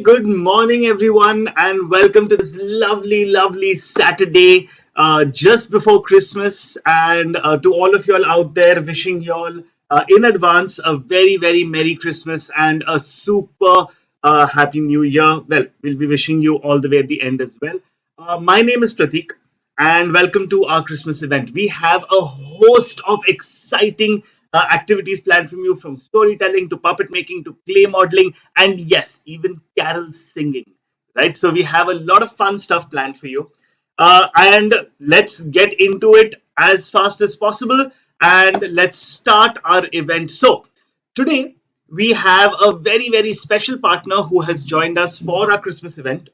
good morning, everyone, and welcome to this lovely Saturday just before Christmas. And to all of y'all out there, wishing y'all in advance a very Merry Christmas and a super Happy New Year. Well, we'll be wishing you all the way at the end as well. My name is Pratik, and welcome to our Christmas event. We have a host of exciting activities planned from you, from storytelling to puppet making to clay modeling, and yes, even carol singing. Right? So, we have a lot of fun stuff planned for you. And let's get into it as fast as possible and let's start our event. So, today we have a very special partner who has joined us for our Christmas event,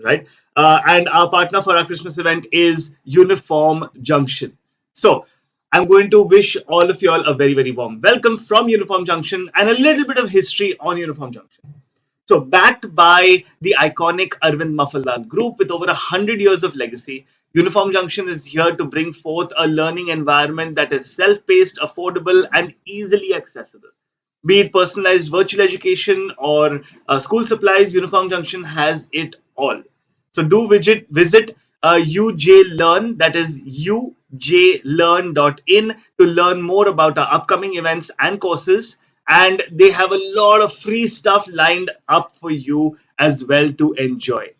right? And our partner for our Christmas event is Uniform Junction. So I'm going to wish all of you all a very warm welcome from Uniform Junction and a little bit of history on Uniform Junction. So backed by the iconic Arvind Mafalal Group with over 100 years of legacy, Uniform Junction is here to bring forth a learning environment that is self-paced, affordable, and easily accessible. Be it personalized virtual education or school supplies, Uniform Junction has it all. So do visit UJ Learn, that is ujlearn.in, to learn more about our upcoming events and courses. And they have a lot of free stuff lined up for you as well to enjoy.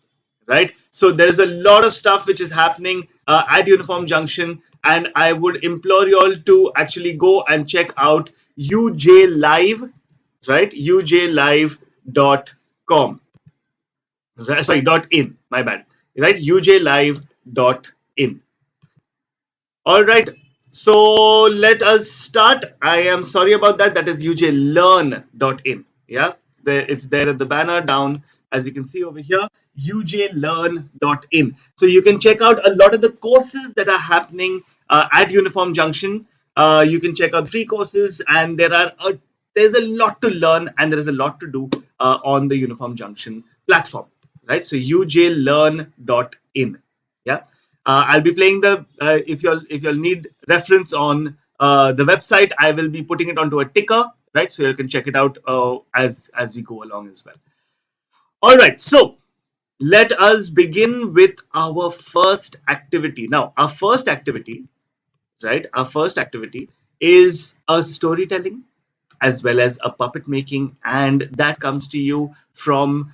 Right? So there is a lot of stuff which is happening at Uniform Junction, and I would implore you all to actually go and check out UJ Live, right? ujlive.com. Sorry, .in, my bad. Right? ujlive.in. All right. So let us start. I am sorry about that. That is ujlearn.in. Yeah, it's there at the banner down, as you can see over here, ujlearn.in. So you can check out a lot of the courses that are happening at Uniform Junction. You can check out free courses, and there's a lot to learn and there is a lot to do on the Uniform Junction platform, right? So ujlearn.in. Yeah. I'll be playing if you'll need reference on the website, I will be putting it onto a ticker, right? So you can check it out as we go along as well. All right, so let us begin with our first activity. Now, our first activity is a storytelling as well as a puppet making, and that comes to you from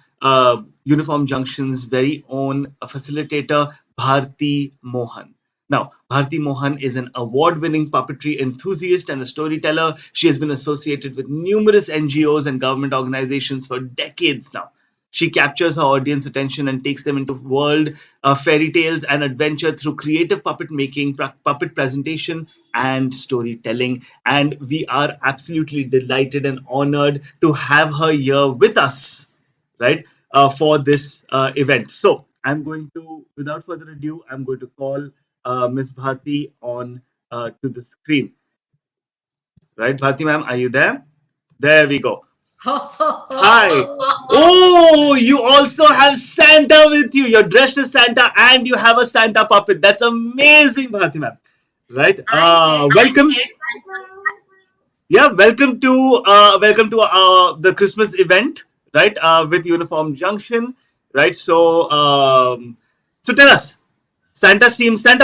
Uniform Junction's very own facilitator, Bharti Mohan. Now, Bharti Mohan is an award-winning puppetry enthusiast and a storyteller. She has been associated with numerous NGOs and government organizations for decades now. She captures her audience attention and takes them into world fairy tales and adventure through creative puppet making, puppet presentation, and storytelling. And we are absolutely delighted and honored to have her here with us, right, for this event. So I'm going to, without further ado, I'm going to call Miss Bharti on to the screen. Right, Bharti ma'am, are you there? There we go. Hi. Oh, you also have Santa with you. You're dressed as Santa and you have a Santa puppet. That's amazing, Bharti ma'am. Right? Welcome. Yeah, welcome to the Christmas event, right? With Uniform Junction, right? So tell us, Santa,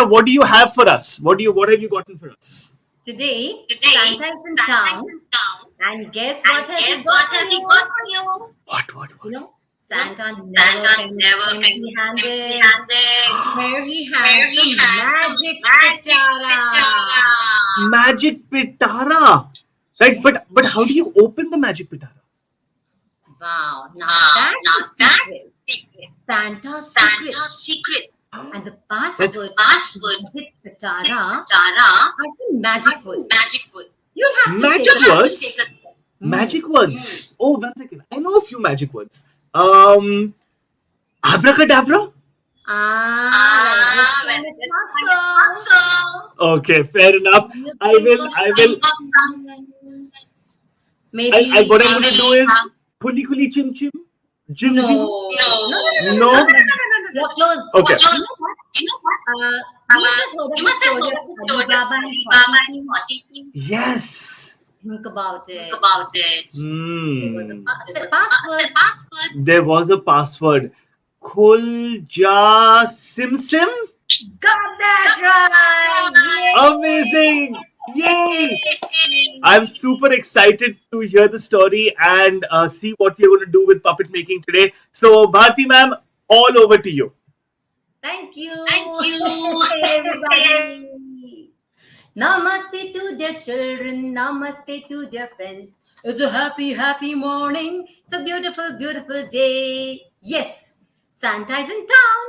what do you have for us? What have you gotten for us? Today, Santa is in town, and guess what has he got for you? What? You know, Santa never empty-handed. Here he has the magic pitara. Magic pitara, right? Yes. But how do you open the magic pitara? Wow, now that's secret. Santa's secret. And the password magic pitara are the magic words. You'll have to Magic take words? Magic words. Oh, 1 second. I know a few magic words. Abracadabra? Well, it's not so. Okay, fair enough. I will. Maybe. What I'm going to do is kuli kuli chim chim. Jim No. jim. No. You're close. Okay. You know what? You must have heard of the story of Ali Baba and 40 Thieves. Yes. Think about Think it. about it. There was a, There a was a password. password. There was a password. Khul Sim Sim. Got that right! Amazing! Yay! I'm super excited to hear the story and see what you're going to do with puppet making today. So, Bharti ma'am, all over to you. Thank Thank you. you. Hey, everybody. Namaste to dear children. Namaste to dear friends. It's a happy, happy morning. It's a beautiful, beautiful day. Yes, Santa is in town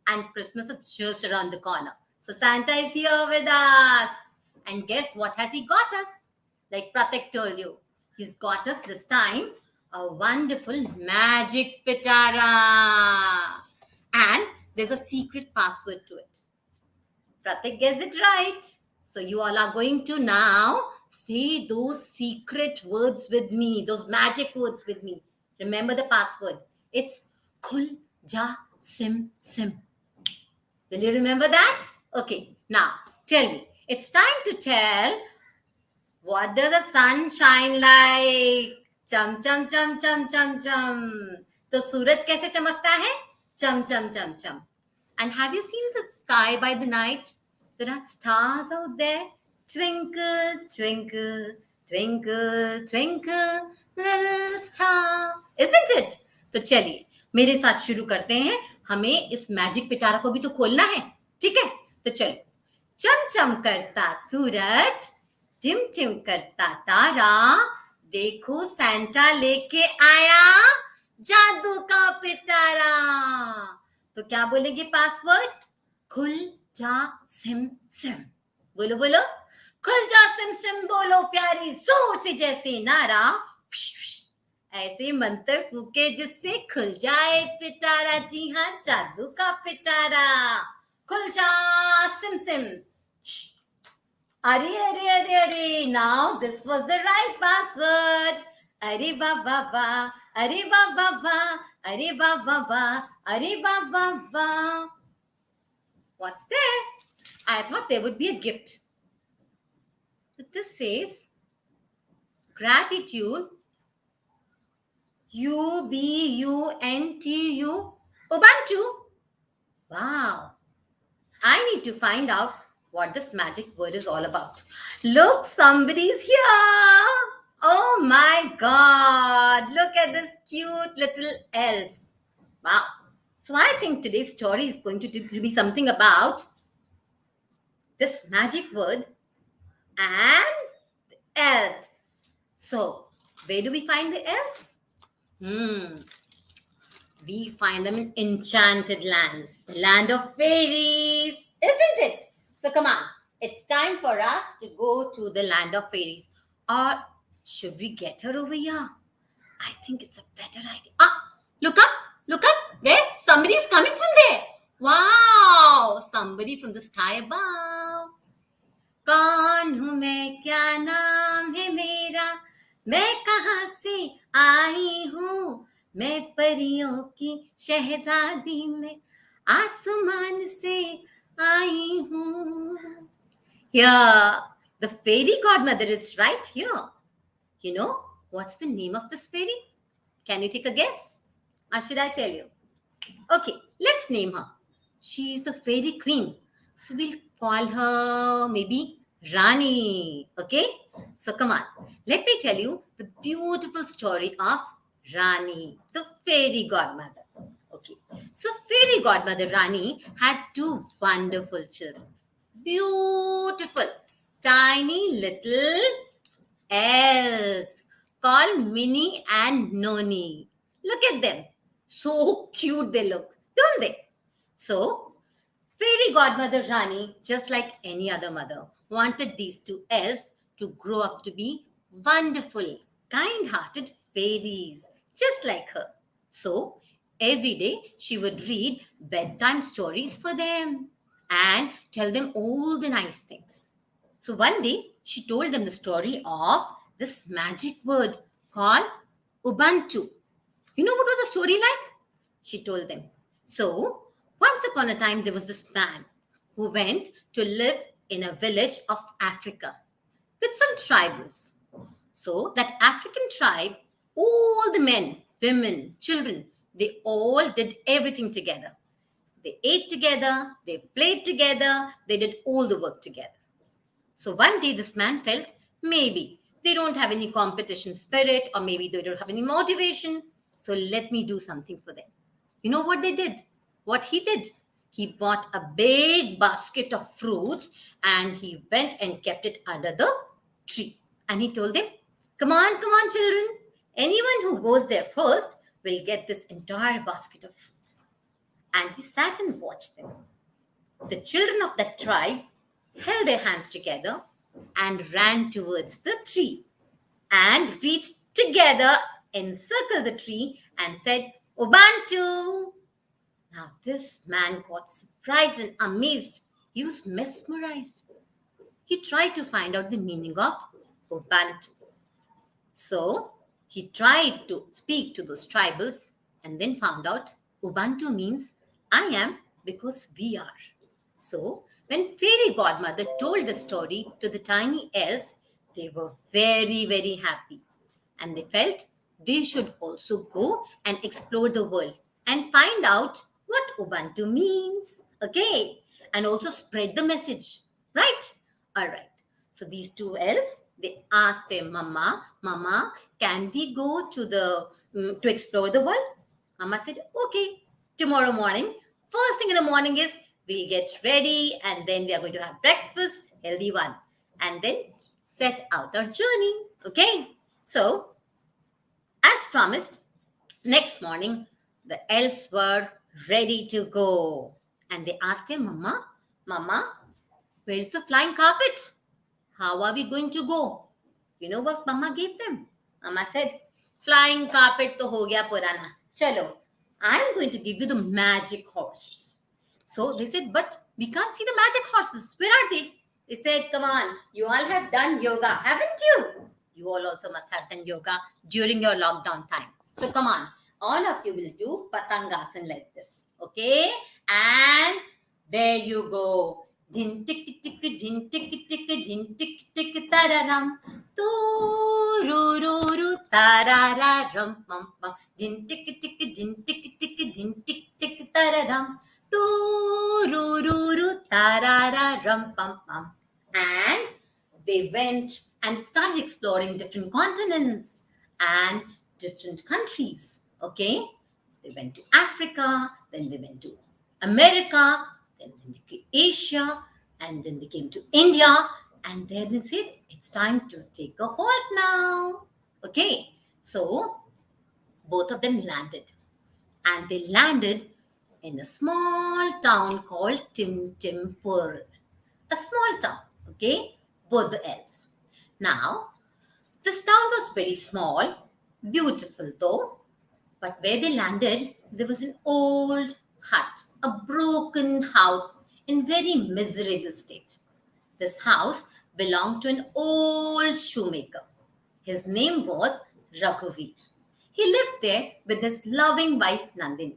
and Christmas is just around the corner. So Santa is here with us. And guess what has he got us? Like Pratik told you, he's got us this time a wonderful magic pitara. And there's a secret password to it. Pratik gets it right. So you all are going to now say those secret words with me, those magic words with me. Remember the password. It's Khul Ja Sim Sim. Will you remember that? Okay, now tell me. It's time to tell what does the sun shine like? Chum chum chum chum chum chum. तो सूरज कैसे चमकता है? Chum chum chum chum. And have you seen the sky by the night? There are stars out there. Twinkle, twinkle, twinkle, twinkle, little star. Isn't it? तो चलिए मेरे साथ शुरू करते हैं. हमें इस मैजिक पिटारा को भी तो खोलना है. ठीक है? तो चलो. चम चम करता सूरज, टिम टिम करता तारा, देखो सैंटा लेके आया जादू का पिटारा. तो क्या बोलेंगे पासवर्ड? खुल जा सिम सिम. बोलो बोलो. खुल जा सिम सिम बोलो प्यारी जोर से जैसे नारा. ऐसे मंत्र फूके जिससे खुल जाए पिटारा. जी हाँ, जादू का पिटारा. खुल जा सिम सिम. अरे अरे अरे अरे. Now this was the right password. अरे बाबा बा, अरे बाबा बा, अरे बाबा बा, अरे बाबा बा. What's there? I thought there would be a gift. But this says gratitude. Ubuntu. Ubuntu. Wow. I need to find out what this magic word is all about. Look, somebody's here. Oh my God. Look at this cute little elf. Wow. So I think today's story is going to be something about this magic word and the elf. So, where do we find the elves? We find them in enchanted lands, the land of fairies, isn't it? So come on, it's time for us to go to the land of fairies. Or should we get her over here? I think it's a better idea. Ah, look up, look up. There, somebody's coming from there. Wow, somebody from the sky above. कौन हूँ मैं, क्या नाम है मेरा, मैं कहाँ से आई हूँ, मैं परियों की शहजादी में आसमान से आई हूँ. Here, the fairy godmother is right here. You know, what's the name of this fairy? Can you take a guess? Or should I tell you? Okay, let's name her. She's the fairy queen. So we'll call her maybe Rani. Okay? So come on. Let me tell you the beautiful story of Rani, the fairy godmother. Okay. So fairy godmother Rani had two wonderful children. Beautiful, tiny little elves called Minnie and Noni. Look at them. So cute they look, don't they? So, fairy godmother Rani, just like any other mother, wanted these two elves to grow up to be wonderful, kind-hearted fairies, just like her. So, every day she would read bedtime stories for them and tell them all the nice things. So, one day she told them the story of this magic word called Ubuntu. You know what was the story like? She told them. So, once upon a time, there was this man who went to live in a village of Africa with some tribals. So that African tribe, all the men, women, children, they all did everything together. They ate together, they played together, they did all the work together. So one day this man felt maybe they don't have any competition spirit or maybe they don't have any motivation. So let me do something for them. You know what they did? What he did? He bought a big basket of fruits and he went and kept it under the tree. And he told them, come on, children. Anyone who goes there first will get this entire basket of fruits. And he sat and watched them. The children of that tribe held their hands together and ran towards the tree and reached together, encircled the tree and said, Ubuntu. Now this man got surprised and amazed. He was mesmerized. He tried to find out the meaning of Ubuntu. So he tried to speak to those tribals and then found out Ubuntu means I am because we are. So when fairy godmother told the story to the tiny elves, they were very, very happy. And they felt they should also go and explore the world and find out what Ubuntu means. Okay. And also spread the message. Right? All right. So these two elves, they asked their Mama, can we go to explore the world? Mama said, okay, tomorrow morning. First thing in the morning is we'll get ready and then we are going to have breakfast, healthy one. And then set out our journey. Okay. So, as promised, next morning, the elves were ready to go. And they asked their Mama, where is the flying carpet? How are we going to go? You know what Mama gave them? Mama said, flying carpet to ho gaya purana. Chalo, I'm going to give you the magic horses. So they said, but we can't see the magic horses. Where are they? They said, come on, you all have done yoga, haven't you? You all also must have done yoga during your lockdown time. So come on, all of you will do patangasan like this. Okay? And there you go. Din tik tik din tik tik din tik tik tararam. Tu ru ru ru tarararam pam pam. Din tik tik din tik tik din tik tik tararam. Tu ru ru ru tarararam pam pam. And they went and started exploring different continents and different countries. Okay? They went to Africa, then they went to America, then they came to Asia, and then they came to India, and then they said, it's time to take a halt now. Okay? So, both of them landed. And they landed in a small town called Timpur. A small town, okay? Both the elves. Now, this town was very small, beautiful though, but where they landed, there was an old hut, a broken house in very miserable state. This house belonged to an old shoemaker. His name was Raghuveer. He lived there with his loving wife Nandini.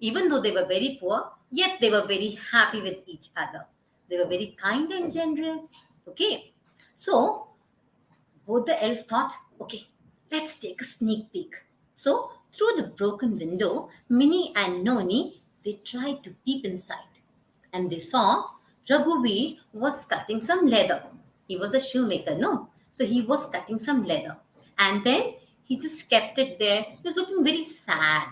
Even though they were very poor, yet they were very happy with each other. They were very kind and generous. Okay. So, both the elves thought, okay, let's take a sneak peek. So, through the broken window, Minnie and Noni, they tried to peep inside. And they saw Raghuveer was cutting some leather. He was a shoemaker, no? So, he was cutting some leather. And then he just kept it there. He was looking very sad.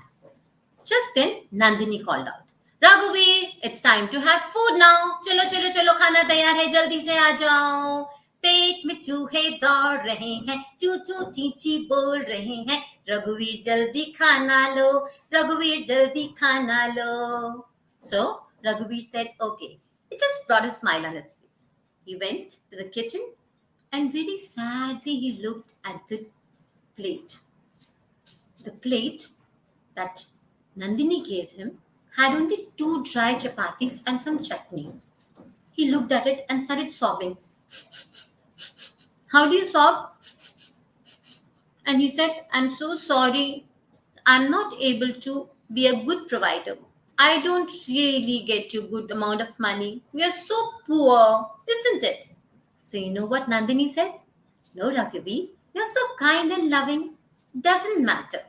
Just then, Nandini called out, Raghuveer, it's time to have food now. Chalo, chalo, chalo, खाना तैयार है, जल्दी से आ जाओ. पेट में चूहे दौड़ रहे हैं, चू चू चींची बोल रहे हैं. Raghuveer, जल्दी खाना लो. Raghuveer, जल्दी खाना लो. So, Raghuveer said, okay. It just brought a smile on his face. He went to the kitchen and very sadly he looked at the plate. The plate that Nandini gave him had only 2 dry chapatis and some chutney. He looked at it and started sobbing. How do you sob? And he said, I'm so sorry. I'm not able to be a good provider. I don't really get you good amount of money. We are so poor, isn't it? So you know what Nandini said? No, Raghuveer. You're so kind and loving. Doesn't matter.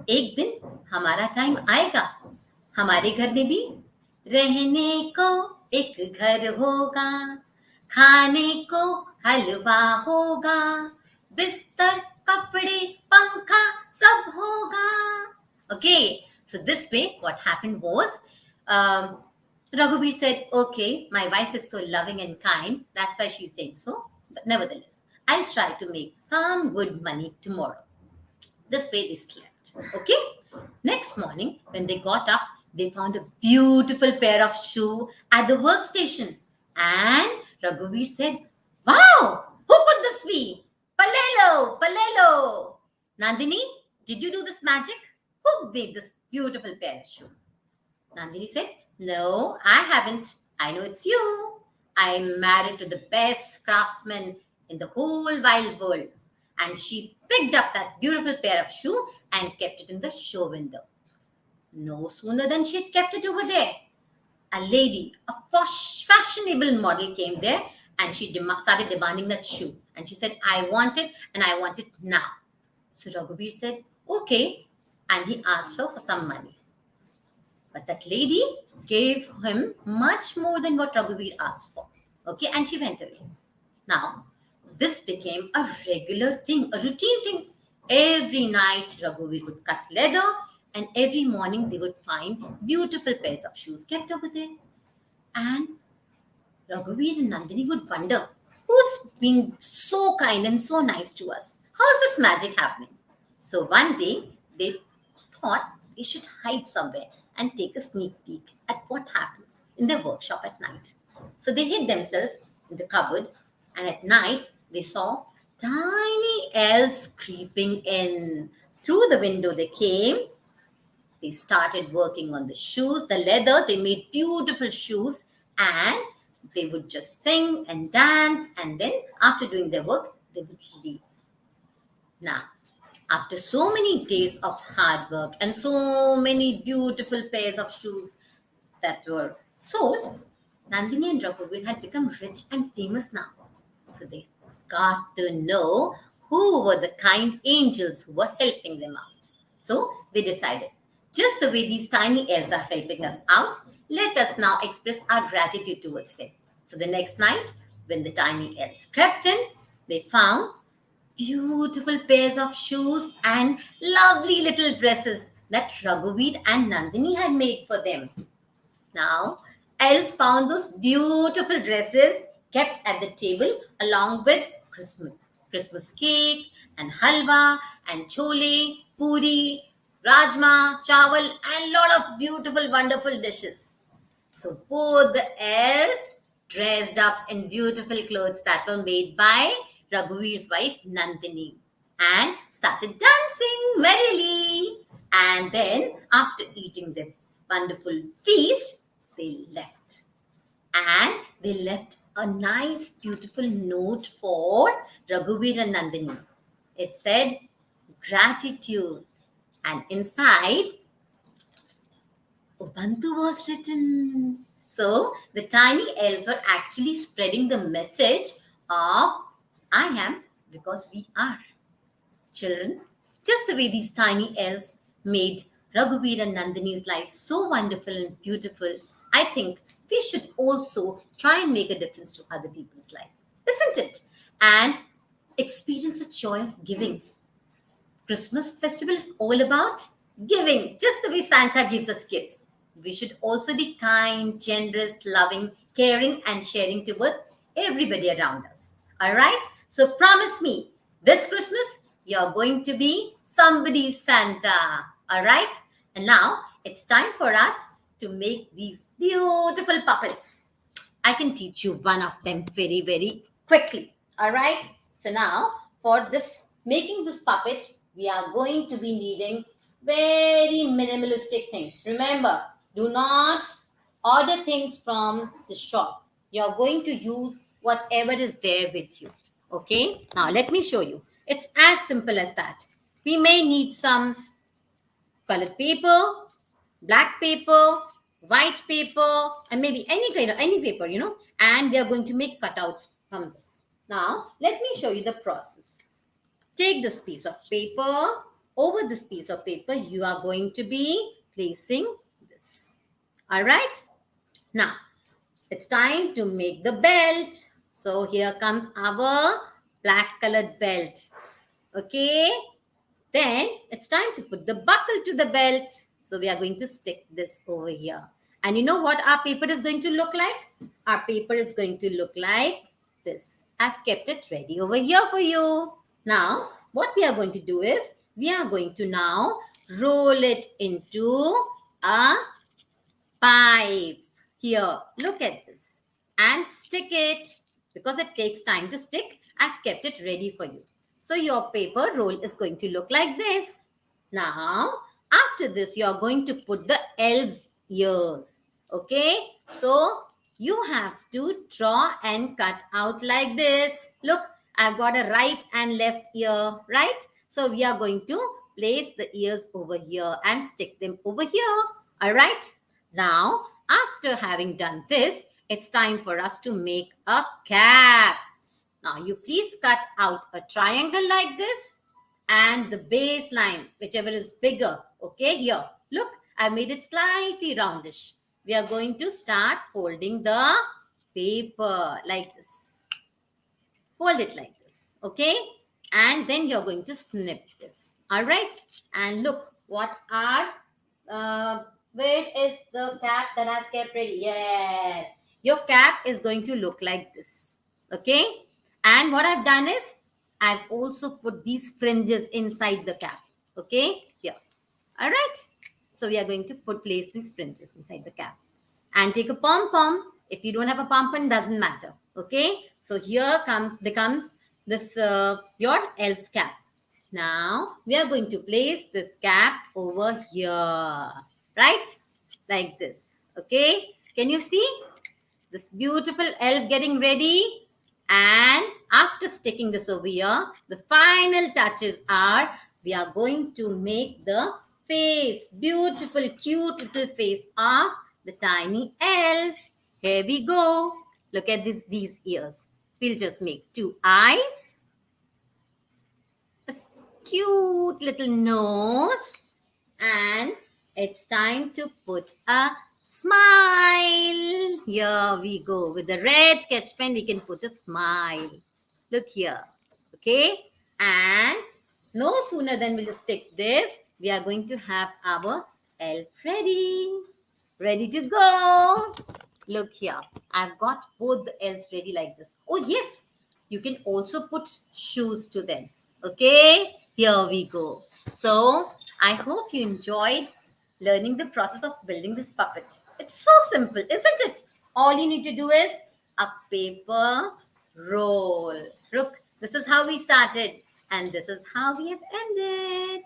एक दिन हमारा time आएगा. हमारे घर में भी रहने को एक घर होगा. खाने को हलवा होगा. बिस्तर, कपड़े, पंखा सब होगा. Okay, so this way, what happened was, um, Raghubi said, okay, my wife is so loving and kind. That's why she's saying so. But nevertheless, I'll try to make some good money tomorrow. This way they slept. Okay. Next morning, when they got up, they found a beautiful pair of shoes at the workstation. And Raghuveer said, wow, who could this be? Palelo, Palelo. Nandini, did you do this magic? Who made this beautiful pair of shoes? Nandini said, no, I haven't. I know it's you. I'm married to the best craftsman in the whole wide world. And she picked up that beautiful pair of shoes and kept it in the show window. No sooner than she had kept it over there, a lady, a fashionable model came there, and she started demanding that shoe. And she said, I want it, and I want it now. So Raghuveer said, okay. And he asked her for some money. But that lady gave him much more than what Raghuveer asked for. Okay, and she went away. Now, this became a regular thing, a routine thing. Every night, Raghuveer would cut leather, and every morning they would find beautiful pairs of shoes kept over there. And Raghuveer and Nandini would wonder, who's been so kind and so nice to us? How's this magic happening? So one day, they thought they should hide somewhere and take a sneak peek at what happens in their workshop at night. So they hid themselves in the cupboard, and at night they saw tiny elves creeping in. Through the window they came. They started working on the shoes, the leather. They made beautiful shoes, and they would just sing and dance, and then after doing their work, they would leave. Now, after so many days of hard work and so many beautiful pairs of shoes that were sold, Nandini and Raghuveer had become rich and famous now. So they got to know who were the kind angels who were helping them out. So they decided, just the way these tiny elves are helping us out, let us now express our gratitude towards them. So the next night, when the tiny elves crept in, they found beautiful pairs of shoes and lovely little dresses that Raghuveer and Nandini had made for them. Now, elves found those beautiful dresses kept at the table along with Christmas cake and halwa and chole, puri, rajma, chawal, and lot of beautiful, wonderful dishes. So both the elves dressed up in beautiful clothes that were made by Raghuveer's wife Nandini and started dancing merrily. And then, after eating the wonderful feast, they left. And they left a nice, beautiful note for Raghuveer and Nandini. It said, gratitude. And inside, Ubuntu was written. So, the tiny elves were actually spreading the message of I am because we are. Children, just the way these tiny elves made Raghuveer and Nandini's life so wonderful and beautiful, I think we should also try and make a difference to other people's life, isn't it? And experience the joy of giving. Christmas festival is all about giving, just the way Santa gives us gifts. We should also be kind, generous, loving, caring, and sharing towards everybody around us. All right? So promise me, this Christmas, you're going to be somebody's Santa. All right? And now it's time for us to make these beautiful puppets. I can teach you one of them very, very quickly. All right? So now for this, making this puppet, we are going to be needing very minimalistic things. Remember, do not order things from the shop. You're going to use whatever is there with you. Okay? Now let me show you. It's as simple as that. We may need some colored paper, black paper, white paper, and maybe any paper, and we are going to make cutouts from this. Now, let me show you the process. Take this piece of paper. Over this piece of paper, you are going to be placing this. All right. Now, it's time to make the belt. So here comes our black colored belt. Okay. Then it's time to put the buckle to the belt. So we are going to stick this over here. And you know what our paper is going to look like? Our paper is going to look like this. I've kept it ready over here for you. Now, what we are going to do is, we are going to now roll it into a pipe. Here, look at this. And stick it. Because it takes time to stick, I've kept it ready for you. So your paper roll is going to look like this. Now, after this, you are going to put the elf's ears. Okay? So, you have to draw and cut out like this. Look, I've got a right and left ear, right? So, we are going to place the ears over here and stick them over here. All right? Now, after having done this, it's time for us to make a cap. Now, you please cut out a triangle like this and the baseline, whichever is bigger. Okay, here. Look, I made it slightly roundish. We are going to start folding the paper like this. Fold it like this. Okay, and then you're going to snip this. All right, and look what are where is the cap that I've kept ready? Yes, your cap is going to look like this. Okay, and what I've done is I've also put these fringes inside the cap. Okay, here. All right, so we are going to place these fringes inside the cap. And take a pom-pom. If you don't have a pom-pom, doesn't matter. Okay, so here becomes this your elf's cap. Now we are going to place this cap over here, right? Like this. Okay, can you see this beautiful elf getting ready? And after sticking this over here, the final touches are we are going to make the face, beautiful, cute little face of the tiny elf. Here we go. Look at these ears. We'll just make 2 eyes, a cute little nose, and it's time to put a smile. Here we go. With the red sketch pen, we can put a smile. Look here. Okay? And no sooner than we'll stick this, we are going to have our elf ready. Ready to go. Look here. I've got both the elves ready like this. Oh, yes. You can also put shoes to them. Okay? Here we go. So, I hope you enjoyed learning the process of building this puppet. It's so simple, isn't it? All you need to do is a paper roll. Look, this is how we started and this is how we have ended.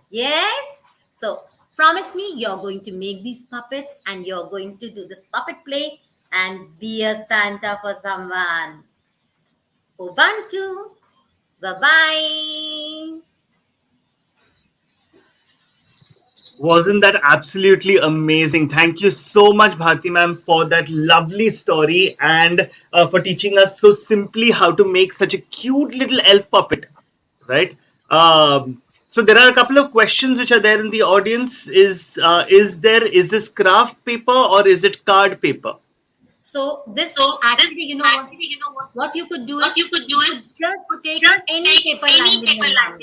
Yes? So, promise me you're going to make these puppets and you're going to do this puppet play and be a Santa for someone. Ubuntu. Bye-bye. Wasn't that absolutely amazing? Thank you so much, Bharti ma'am, for that lovely story and for teaching us so simply how to make such a cute little elf puppet, right? So there are a couple of questions which are there in the audience. Is this craft paper or is it card paper? So actually, you know what you could do is just take any paper lined in one.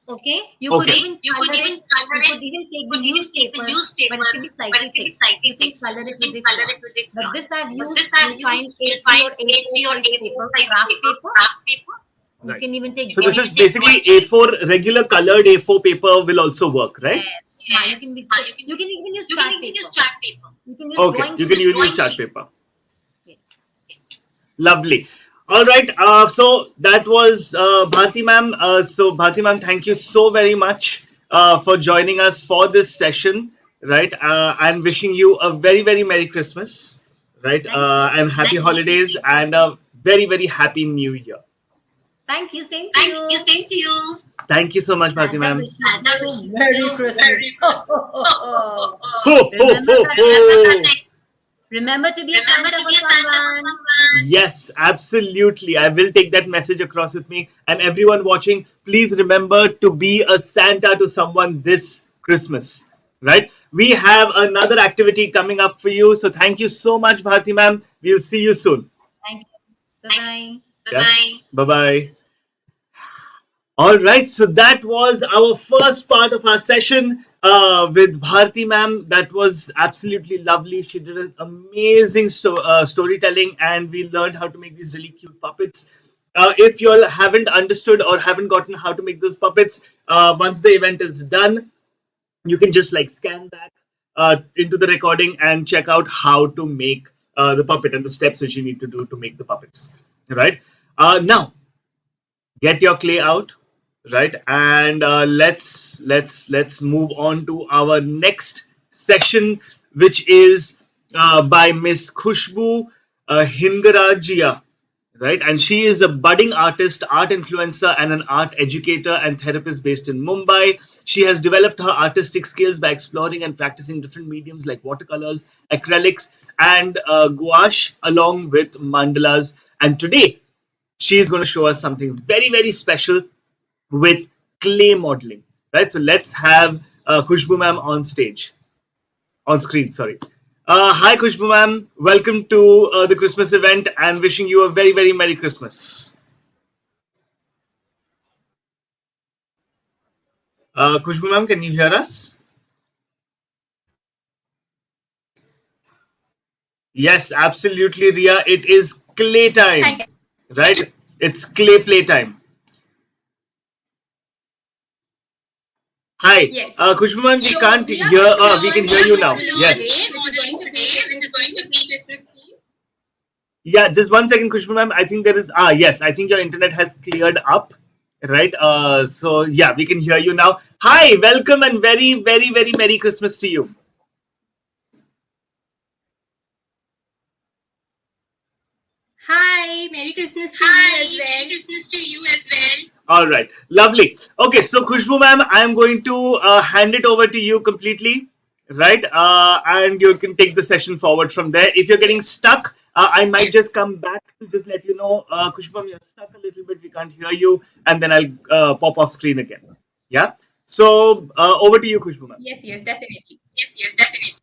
Okay, you could even color it. You could even take the newspaper, but it can be slightly thick. You can color it with it. But this I've used. You find A3 or A4 craft paper. You can even take. So this is basically A4 regular colored A4 paper will also work, right? Yes. You can even use chart paper. You can use you can use chart paper. Yes. Lovely. All right. So that was Bharti ma'am. So Bharti ma'am, thank you so very much for joining us for this session. Right. I'm wishing you a very, very Merry Christmas. Right. And happy holidays and a very, very happy New Year. Thank you. Same to you. Thank you so much, Bharti ma'am. Merry Christmas. Ho, ho, ho, ho. Remember to be a Santa for someone. Yes, absolutely. I will take that message across with me. And everyone watching, please remember to be a Santa to someone this Christmas. Right? We have another activity coming up for you. So thank you so much, Bharti ma'am. We'll see you soon. Thank you. Bye bye. Yeah. Bye bye. All right, so that was our first part of our session with Bharti ma'am. That was absolutely lovely. She did an amazing storytelling, and we learned how to make these really cute puppets. If you all haven't understood or haven't gotten how to make those puppets, once the event is done, you can just like scan back into the recording and check out how to make the puppet and the steps that you need to do to make the puppets. Right now, get your clay out, right, and let's move on to our next session, which is by Miss Khushbu Hingarajia, right, and she is a budding artist, art influencer, and an art educator and therapist based in Mumbai. She has developed her artistic skills by exploring and practicing different mediums like watercolors, acrylics, and gouache, along with mandalas. And today she is going to show us something very, very special with clay modeling. Right? So let's have Khushbu ma'am on stage, on screen, sorry. Hi, Khushbu ma'am. Welcome to the Christmas event and wishing you a very, very Merry Christmas. Khushbu ma'am, can you hear us? Yes, absolutely, Ria. It is clay time, right? It's clay play time. Hi, Yes. Khushbu ma'am, we So can't we are hear. going to learn We can what hear you we're now. going to learn Yes. today, which is going to be Christmas theme. Yeah, just one second, Khushbu ma'am. I think there is. Yes, I think your internet has cleared up, right? So yeah, we can hear you now. Hi, welcome and very, very, very Merry Christmas to you. Hi, Merry Christmas to you as well. Merry Christmas to you as well. All right, lovely. Okay, so Khushbu ma'am, I am going to hand it over to you completely, right? And you can take the session forward from there. If you're getting stuck, I might just come back to just let you know, Khushbu ma'am, you're stuck a little bit. We can't hear you, and then I'll pop off screen again. Yeah. So over to you, Khushbu ma'am. Yes, definitely. Yes, definitely.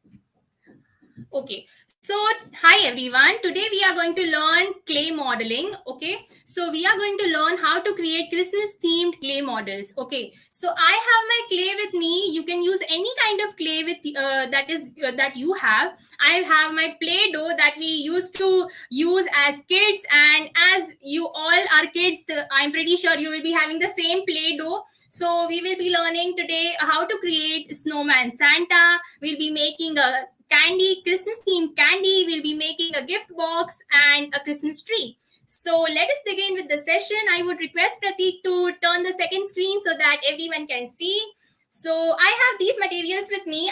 Okay, so hi everyone. Today we are going to learn clay modeling. Okay, so we are going to learn how to create Christmas themed clay models. Okay, so I have my clay with me. You can use any kind of clay with that you have. I have my play dough that we used to use as kids, and as you all are kids, I'm pretty sure you will be having the same play dough. So we will be learning today how to create snowman Santa. We'll be making a Christmas themed candy. We'll be making a gift box and a Christmas tree. So let us begin with the session. I would request Pratik to turn the second screen so that everyone can see. So I have these materials with me.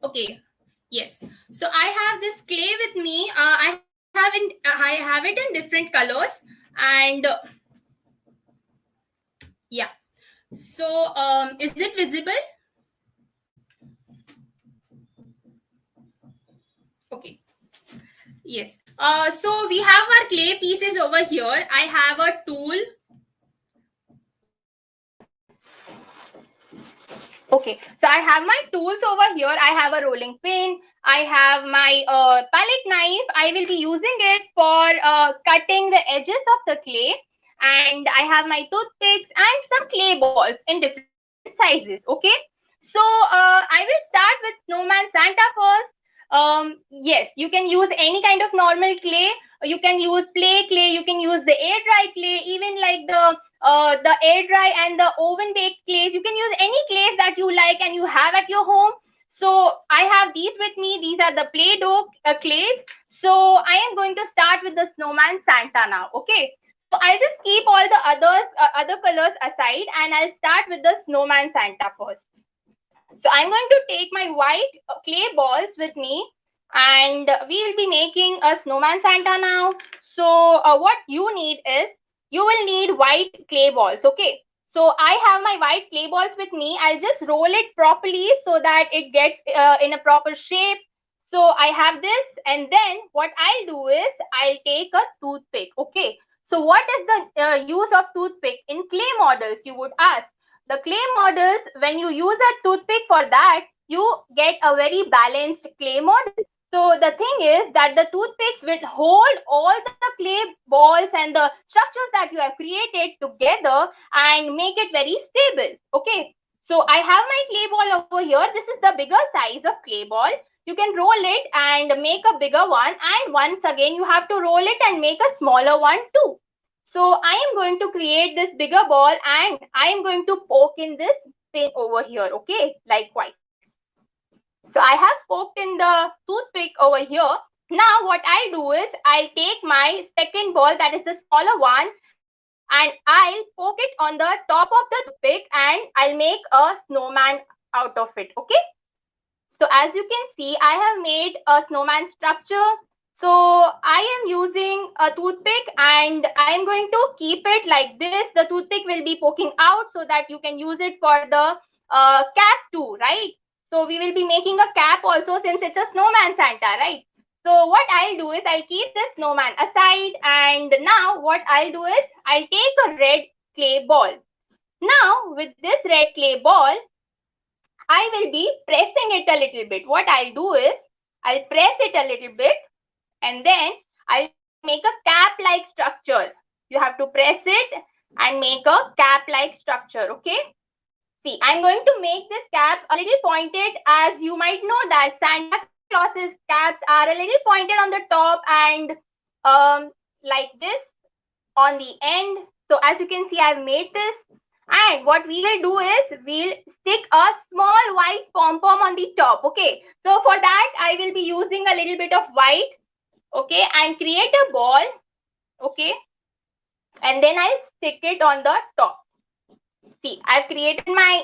Okay, yes. So I have this clay with me. I have it in different colors, and yeah. So is it visible? Okay. Yes. So we have our clay pieces over here. I have a tool. Okay. So I have my tools over here. I have a rolling pin. I have my palette knife. I will be using it for cutting the edges of the clay. And I have my toothpicks and some clay balls in different sizes. Okay. So I will start with Snowman Santa first. Yes, you can use any kind of normal clay. You can use play clay. You can use the air dry clay, even like the air dry and the oven baked clays. You can use any clays that you like and you have at your home. So I have these with me. These are the play dough clays. So I am going to start with the Snowman Santa now. Okay. So I'll just keep all the other colors aside, and I'll start with the Snowman Santa first. So I'm going to take my white clay balls with me, and we will be making a Snowman Santa now. So what you need is, you will need white clay balls. Okay. So I have my white clay balls with me. I'll just roll it properly so that it gets in a proper shape. So I have this, and then what I'll do is I'll take a toothpick. Okay. So what is the use of toothpick in clay models, you would ask? The clay models, when you use a toothpick for that, you get a very balanced clay model. So the thing is that the toothpicks will hold all the clay balls and the structures that you have created together and make it very stable. Okay. So I have my clay ball over here. This is the bigger size of clay ball. You can roll it and make a bigger one, and once again you have to roll it and make a smaller one too. So I am going to create this bigger ball, and I am going to poke in this pin over here. Okay, likewise. So I have poked in the toothpick over here. Now what I'll do is I'll take my second ball, that is the smaller one, and I'll poke it on the top of the toothpick, and I'll make a snowman out of it. Okay. So as you can see, I have made a snowman structure. So I am using a toothpick, and I am going to keep it like this. The toothpick will be poking out so that you can use it for the cap too, right? So we will be making a cap also, since it's a snowman Santa, right? So what I'll do is I'll keep this snowman aside, and now what I'll do is I'll take a red clay ball. Now with this red clay ball, I will be pressing it a little bit. What I'll do is I'll press it a little bit, and then I'll make a cap-like structure. You have to press it and make a cap-like structure. Okay. See, I'm going to make this cap a little pointed, as you might know that Santa Claus's caps are a little pointed on the top and like this on the end. So as you can see, I've made this. And what we will do is we'll stick a small white pom-pom on the top. Okay. So for that, I will be using a little bit of white. Okay. And create a ball. Okay. And then I'll stick it on the top. See, I've created my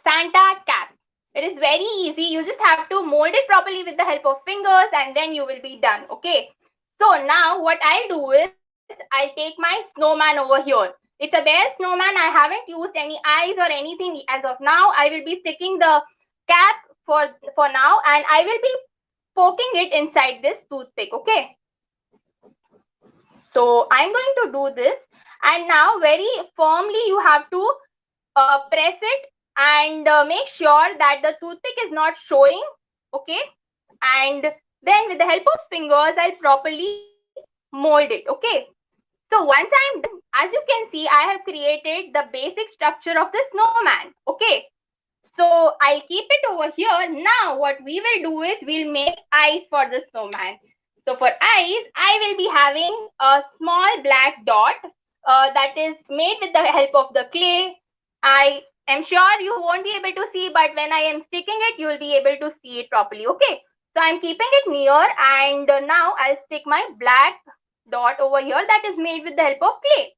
Santa cap. It is very easy. You just have to mold it properly with the help of fingers, and then you will be done. Okay. So now what I'll do is I'll take my snowman over here. It's a bare snowman. I haven't used any eyes or anything as of now. I will be sticking the cap for now, and I will be poking it inside this toothpick. Okay. So I'm going to do this, and now very firmly you have to press it and make sure that the toothpick is not showing. Okay. And then with the help of fingers, I'll properly mold it. Okay. So once I'm done, as you can see, I have created the basic structure of the snowman. Okay. So I'll keep it over here. Now what we will do is we'll make eyes for the snowman. So for eyes, I will be having a small black dot that is made with the help of the clay. I am sure you won't be able to see, but when I am sticking it, you will be able to see it properly. Okay. So I'm keeping it near, and now I'll stick my black dot over here that is made with the help of clay.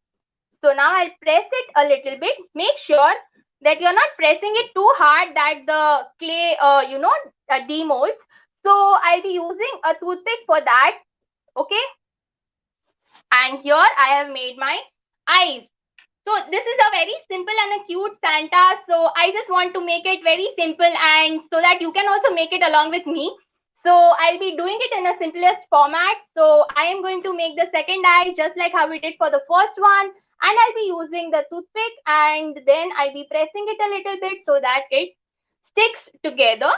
So now I'll press it a little bit. Make sure that you're not pressing it too hard that the clay, demolds. So I'll be using a toothpick for that. Okay. And here I have made my eyes. So this is a very simple and a cute Santa. So I just want to make it very simple, and so that you can also make it along with me. So I'll be doing it in a simplest format. So I am going to make the second eye just like how we did for the first one. And I'll be using the toothpick, and then I'll be pressing it a little bit so that it sticks together.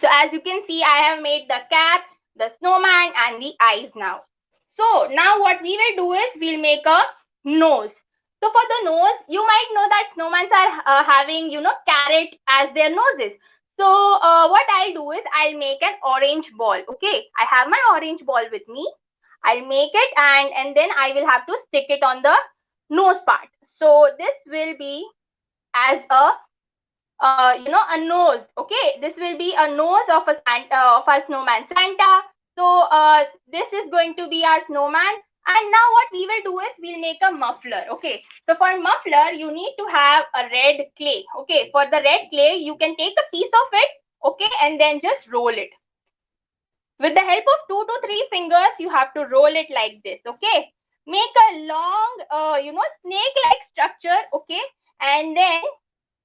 So as you can see, I have made the cap, the snowman, and the eyes now. So now what we will do is we'll make a nose. So for the nose, you might know that snowmans are having, carrot as their noses. So what I'll do is I'll make an orange ball. Okay, I have my orange ball with me. I'll make it, and then I will have to stick it on the nose part. So this will be as a nose. Okay, this will be a nose of a snowman Santa. So this is going to be our snowman. And now what we will do is we'll make a muffler. Okay, so for muffler you need to have a red clay. Okay, for the red clay you can take a piece of it. Okay, and then just roll it. With the help of 2 to 3 fingers, you have to roll it like this. Okay, make a long, snake-like structure. Okay, and then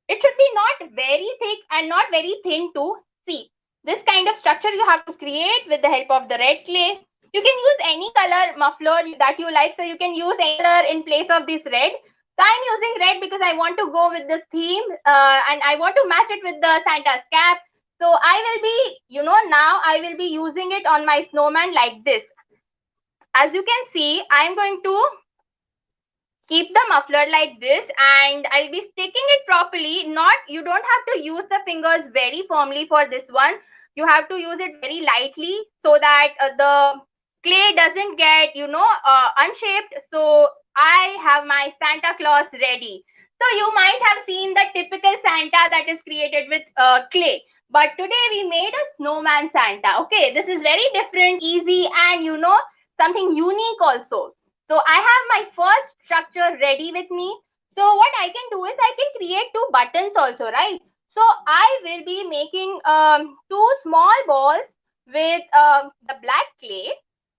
it should be not very thick and not very thin too. See, this kind of structure structure you have to create with the help of the red clay. You can use any color muffler that you like. So you can use any color in place of this red. So I'm using red because I want to go with this theme and I want to match it with the Santa's cap. So I will be, now I will be using it on my snowman like this. As you can see, I'm going to keep the muffler like this and I'll be sticking it properly. You don't have to use the fingers very firmly for this one. You have to use it very lightly so that the clay doesn't get, unshaped. So I have my Santa Claus ready. So you might have seen the typical Santa that is created with clay. But today we made a snowman Santa. Okay, this is very different, easy, and something unique also. So I have my first structure ready with me. So what I can do is I can create two buttons also, right? So I will be making two small balls with the black clay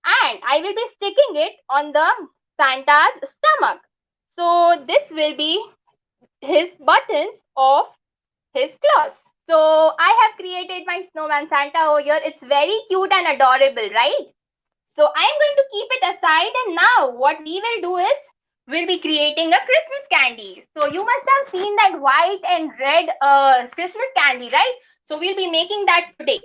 and I will be sticking it on the Santa's stomach. So this will be his buttons of his clothes. So I have created my snowman Santa over here. It's very cute and adorable, right? So I am going to keep it aside and now what we will do is we'll be creating a Christmas candy. So you must have seen that white and red Christmas candy, right? So we'll be making that today.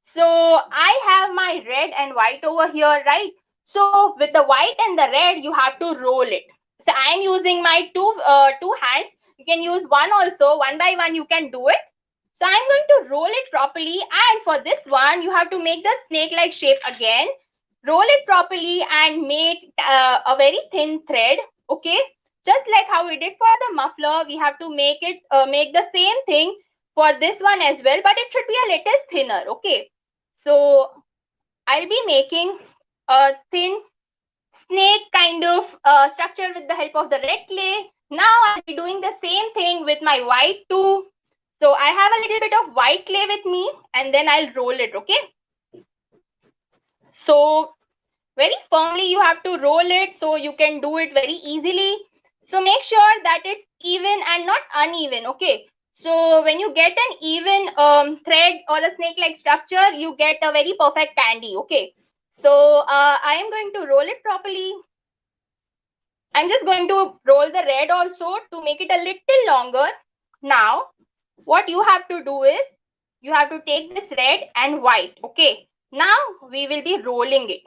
So I have my red and white over here, right? So with the white and the red, you have to roll it. So I am using my two hands. You can use one also, one by one you can do it. So I'm going to roll it properly and for this one, you have to make the snake-like shape again. Roll it properly and make a very thin thread. Okay, just like how we did for the muffler, we have to make the same thing for this one as well, but it should be a little thinner. Okay, so I'll be making a thin snake kind of structure with the help of the red clay. Now I'll be doing the same thing with my white too. So I have a little bit of white clay with me and then I'll roll it. Okay, so very firmly you have to roll it so you can do it very easily. So make sure that it's even and not uneven. Okay, so when you get an even thread or a snake-like structure, you get a very perfect candy. Okay, so I am going to roll it properly. I'm just going to roll the red also to make it a little longer. Now what you have to do is you have to take this red and white. Okay, now we will be rolling it.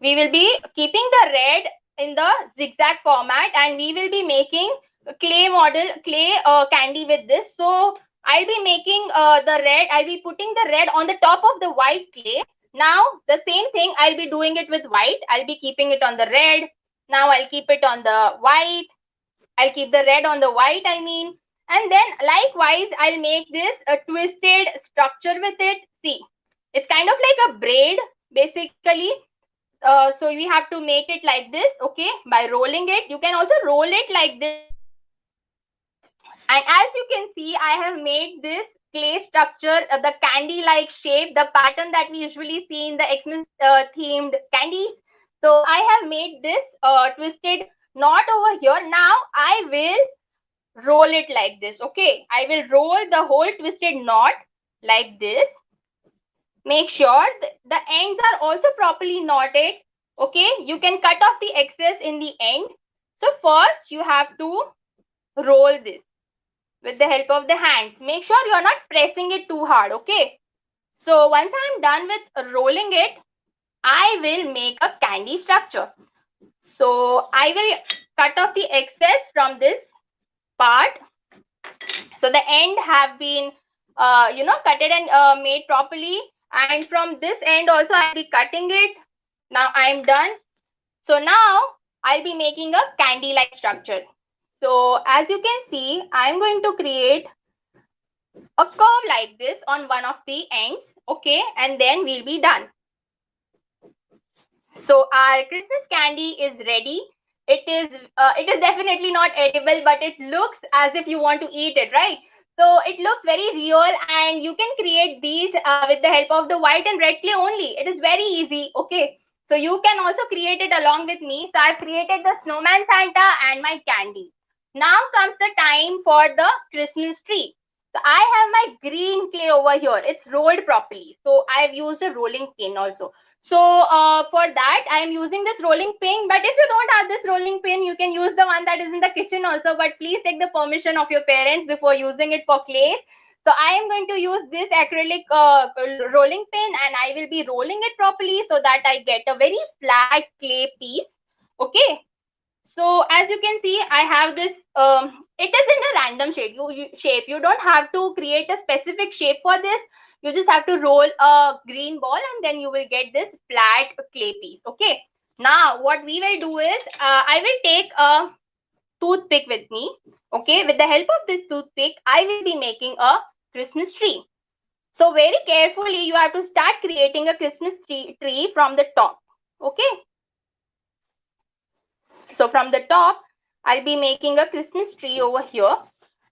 We will be keeping the red in the zigzag format and we will be making clay candy with this. So I'll be making I'll be putting the red on the top of the white clay. Now the same thing, I'll be doing it with white. I'll be keeping it on the red. Now I'll keep it on the white. I'll keep the red on the white, and then likewise, I'll make this a twisted structure with it. See, it's kind of like a braid basically. So we have to make it like this, okay, by rolling it. You can also roll it like this. And as you can see, I have made this clay structure, the candy-like shape, the pattern that we usually see in the Xmas themed candies. So I have made this twisted knot over here. Now I will roll it like this, okay. I will roll the whole twisted knot like this. Make sure the ends are also properly knotted. Okay, you can cut off the excess in the end. So first you have to roll this with the help of the hands. Make sure you're not pressing it too hard. Okay, so once I'm done with rolling it, I will make a candy structure. So I will cut off the excess from this part. So the end have been cutted and made properly. And from this end also I'll be cutting it. Now I'm done. So now I'll be making a candy-like structure. So as you can see, I'm going to create a curve like this on one of the ends, okay, and then we'll be done. So our Christmas candy is ready. It is definitely not edible, but it looks as if you want to eat it, right? So it looks very real, and you can create these with the help of the white and red clay only. It is very easy, okay? So you can also create it along with me. So I've created the snowman Santa and my candy. Now comes the time for the Christmas tree. So I have my green clay over here. It's rolled properly. So I've used a rolling pin also. So for that, I'm using this rolling pin. But if you don't have this rolling pin, you can use the one that is in the kitchen also. But please take the permission of your parents before using it for clay. So I am going to use this acrylic rolling pin, and I will be rolling it properly so that I get a very flat clay piece. Okay. So as you can see, I have this, it is in a random shape. You don't have to create a specific shape for this. You just have to roll a green ball and then you will get this flat clay piece. Okay. Now what we will do is, I will take a toothpick with me. Okay. With the help of this toothpick, I will be making a Christmas tree. So very carefully, you have to start creating a Christmas tree from the top. Okay. So from the top, I'll be making a Christmas tree over here.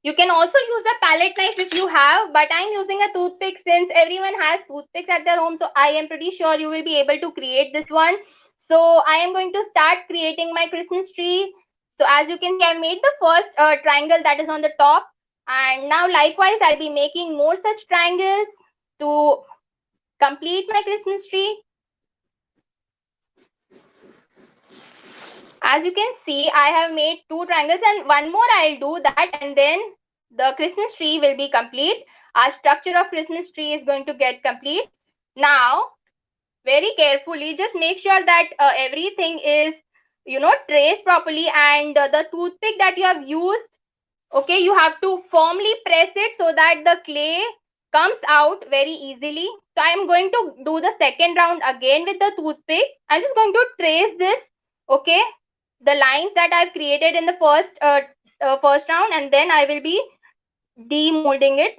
You can also use a palette knife if you have, but I'm using a toothpick since everyone has toothpicks at their home. So I am pretty sure you will be able to create this one. So I am going to start creating my Christmas tree. So as you can see, I made the first triangle that is on the top. And now likewise, I'll be making more such triangles to complete my Christmas tree. As you can see, I have made 2 triangles and one more I'll do that, and then the Christmas tree will be complete. Our structure of Christmas tree is going to get complete. Now, very carefully, just make sure that everything is, traced properly, and the toothpick that you have used, okay, you have to firmly press it so that the clay comes out very easily. So I am going to do the second round again with the toothpick. I'm just going to trace this, okay, the lines that I've created in the first round, and then I will be demolding it.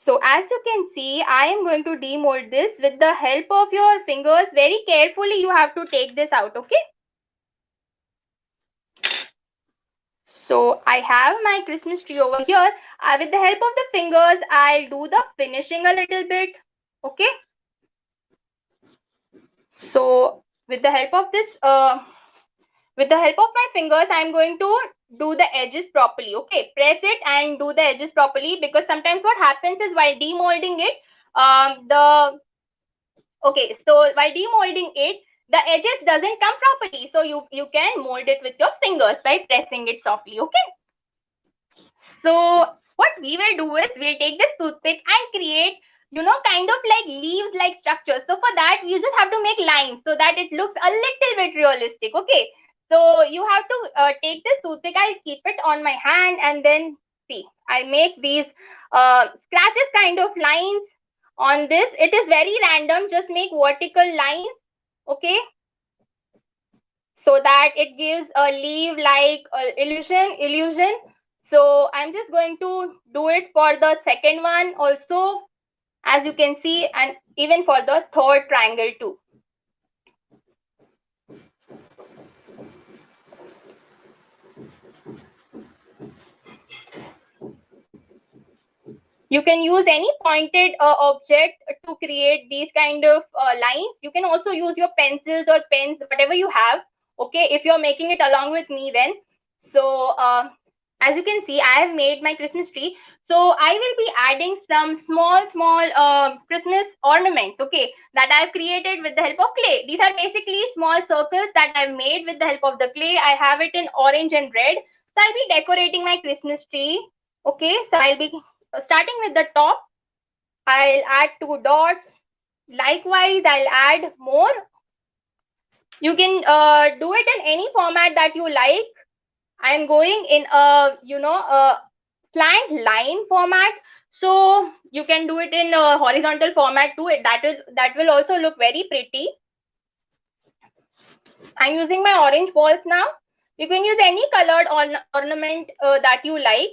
So as you can see, I am going to demold this with the help of your fingers. Very carefully you have to take this out, okay? So I have my Christmas tree over here. With the help of the fingers, I'll do the finishing a little bit, okay? So with the help of this, with the help of my fingers, I'm going to do the edges properly. Okay, press it and do the edges properly, because sometimes what happens is while demolding it, so while demolding it, the edges doesn't come properly. So you can mold it with your fingers by pressing it softly. Okay. So what we will do is we'll take this toothpick and create, kind of like leaves like structure. So for that, you just have to make lines so that it looks a little bit realistic. Okay. So you have to take this toothpick. I'll keep it on my hand, and then see, I make these scratches kind of lines on this. It is very random. Just make vertical lines. Okay. So that it gives a leaf like illusion. So I'm just going to do it for the second one also, as you can see, and even for the third triangle too. You can use any pointed object to create these kind of lines. You can also use your pencils or pens, whatever you have. Okay, if you're making it along with me then. So as you can see, I have made my Christmas tree. So I will be adding some small Christmas ornaments, okay, that I've created with the help of clay. These are basically small circles that I've made with the help of the clay. I have it in orange and red. So I'll be decorating my Christmas tree. Okay, so I'll be starting with the top. I'll add 2 dots. Likewise, I'll add more. You can do it in any format that you like. I'm going in a slant line format, so you can do it in a horizontal format too. That will also look very pretty. I'm using my orange balls now. You can use any colored ornament that you like.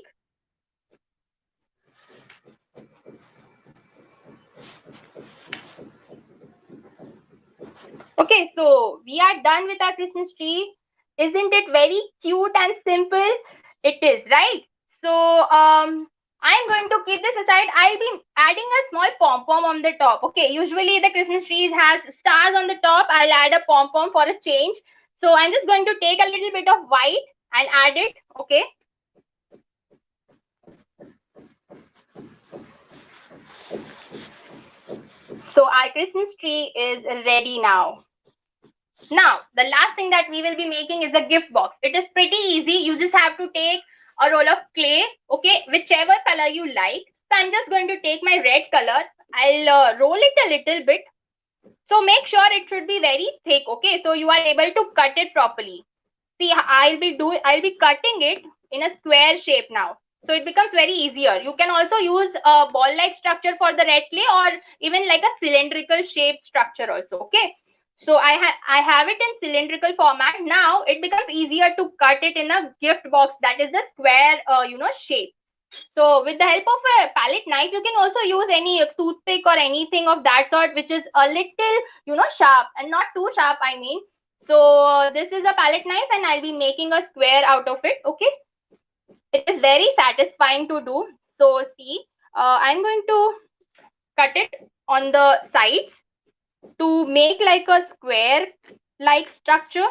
Okay, so we are done with our Christmas tree. Isn't it very cute and simple? It is, right? So I'm going to keep this aside. I'll be adding a small pom-pom on the top. Okay, usually the Christmas trees has stars on the top. I'll add a pom-pom for a change. So I'm just going to take a little bit of white and add it. Okay. So our Christmas tree is ready now. Now, the last thing that we will be making is the gift box. It is pretty easy. You just have to take a roll of clay, okay, whichever color you like. So I'm just going to take my red color. I'll roll it a little bit. So make sure it should be very thick, okay, so you are able to cut it properly. See, I'll be cutting it in a square shape now. So it becomes very easier. You can also use a ball-like structure for the red clay, or even like a cylindrical shaped structure also, okay. So I have it in cylindrical format. Now it becomes easier to cut it in a gift box that is the square, shape. So with the help of a palette knife, you can also use any toothpick or anything of that sort, which is a little, sharp and not too sharp, I mean. So this is a palette knife and I'll be making a square out of it, okay. It is very satisfying to do. So see, I'm going to cut it on the sides to make like a square like structure.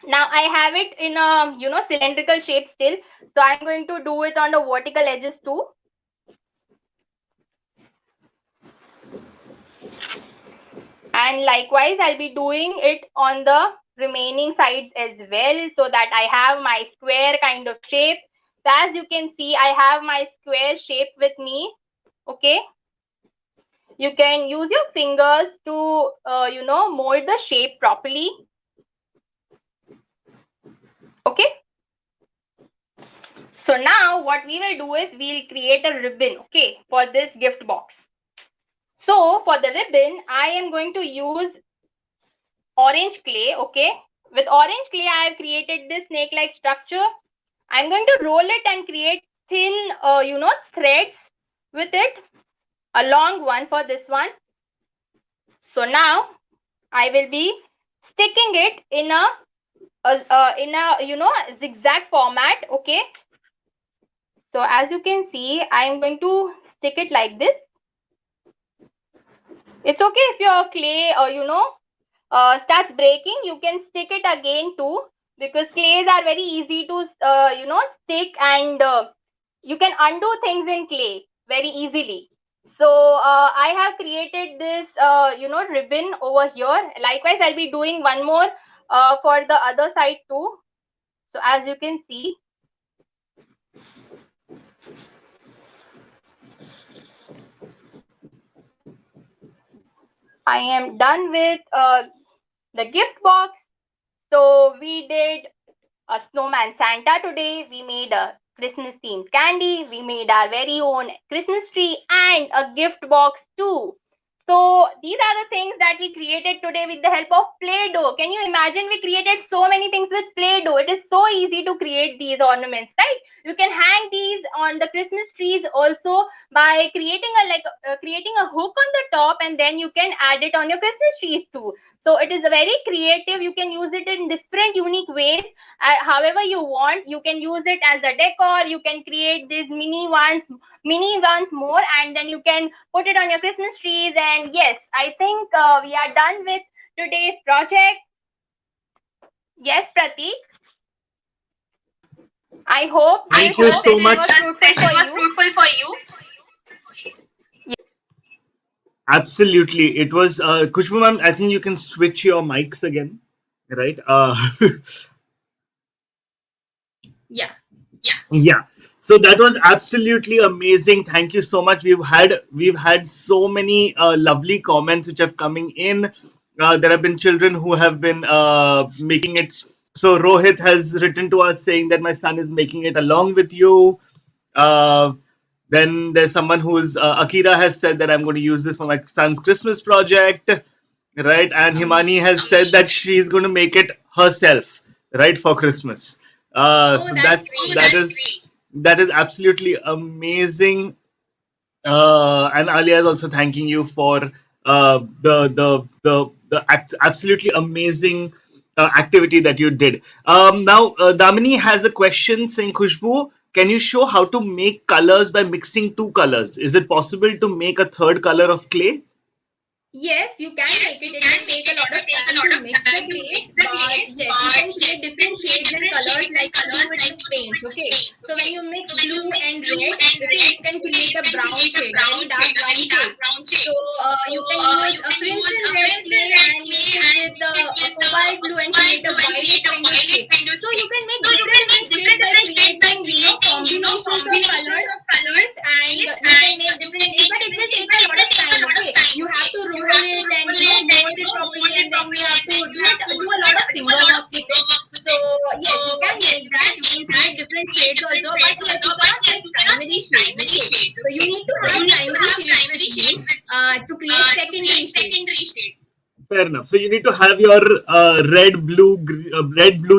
Now I have it in a cylindrical shape still, so I'm going to do it on the vertical edges too. And likewise I'll be doing it on the remaining sides as well, so that I have my square kind of shape. So as you can see, I have my square shape with me, okay. You can use your fingers to mold the shape properly, okay. So now what we will do is we'll create a ribbon, okay, for this gift box. So for the ribbon, I am going to use orange clay, okay. With orange clay, I have created this snake-like structure. I'm going to roll it and create thin, threads with it, a long one for this one. So now I will be sticking it in a zigzag format, okay. So as you can see, I'm going to stick it like this. It's okay if your clay starts breaking, you can stick it again too, because clays are very easy to stick, and you can undo things in clay very easily. So I have created this ribbon over here. Likewise, I'll be doing one more for the other side too. So as you can see, I am done with the gift box. So we did a snowman Santa today. We made a Christmas themed candy. We made our very own Christmas tree and a gift box too. So these are the things that we created today with the help of Play-Doh. Can you imagine? We created so many things with Play-Doh. It is so easy to create these ornaments, right? You can hang these on the Christmas trees also by creating a hook on the top, and then you can add it on your Christmas trees too. So it is very creative. You can use it in different unique ways. However you want, you can use it as a decor. You can create these mini ones more, and then you can put it on your Christmas trees. And yes, I think we are done with today's project. Yes, Pratik, I hope Thank you so session much. was fruitful for you. Absolutely, it was. Kushbu ma'am, I think you can switch your mics again, right? Yeah. Yeah. So that was absolutely amazing. Thank you so much. We've had so many lovely comments which have coming in. There have been children who have been making it. So Rohit has written to us saying that my son is making it along with you. Uh, then there's someone who's Akira has said that I'm going to use this for my son's Christmas project, right? And Himani has said that she's going to make it herself, right, for Christmas. So that is absolutely amazing. And Alia is also thanking you for the absolutely amazing activity that you did. Now, Damini has a question saying, Khushbu, can you show how to make colors by mixing two colors? Is it possible to make a third color of clay? Yes, you can make it. It will take a lot of time to mix the glaze, but yes, you can create different shades and colors like you do it with paints. Okay, so when you mix blue and red, okay, you can create a brown shade, a very dark brown shade. So you can use a crimson red clay and mix it with a cobalt blue and create a violet kind of shade. So you can make different shades by creating, combinations of colors, and you can make different shades, but it will take a lot of time. Okay, you have to roll it and mold it properly, and then you have to do a lot of finger work with it. So yes, you can make that. You can create different shades also, but yes, you cannot make primary shades. Okay, so you need to have primary shades with you to create secondary shades. Fair enough. So you need to have your red, blue,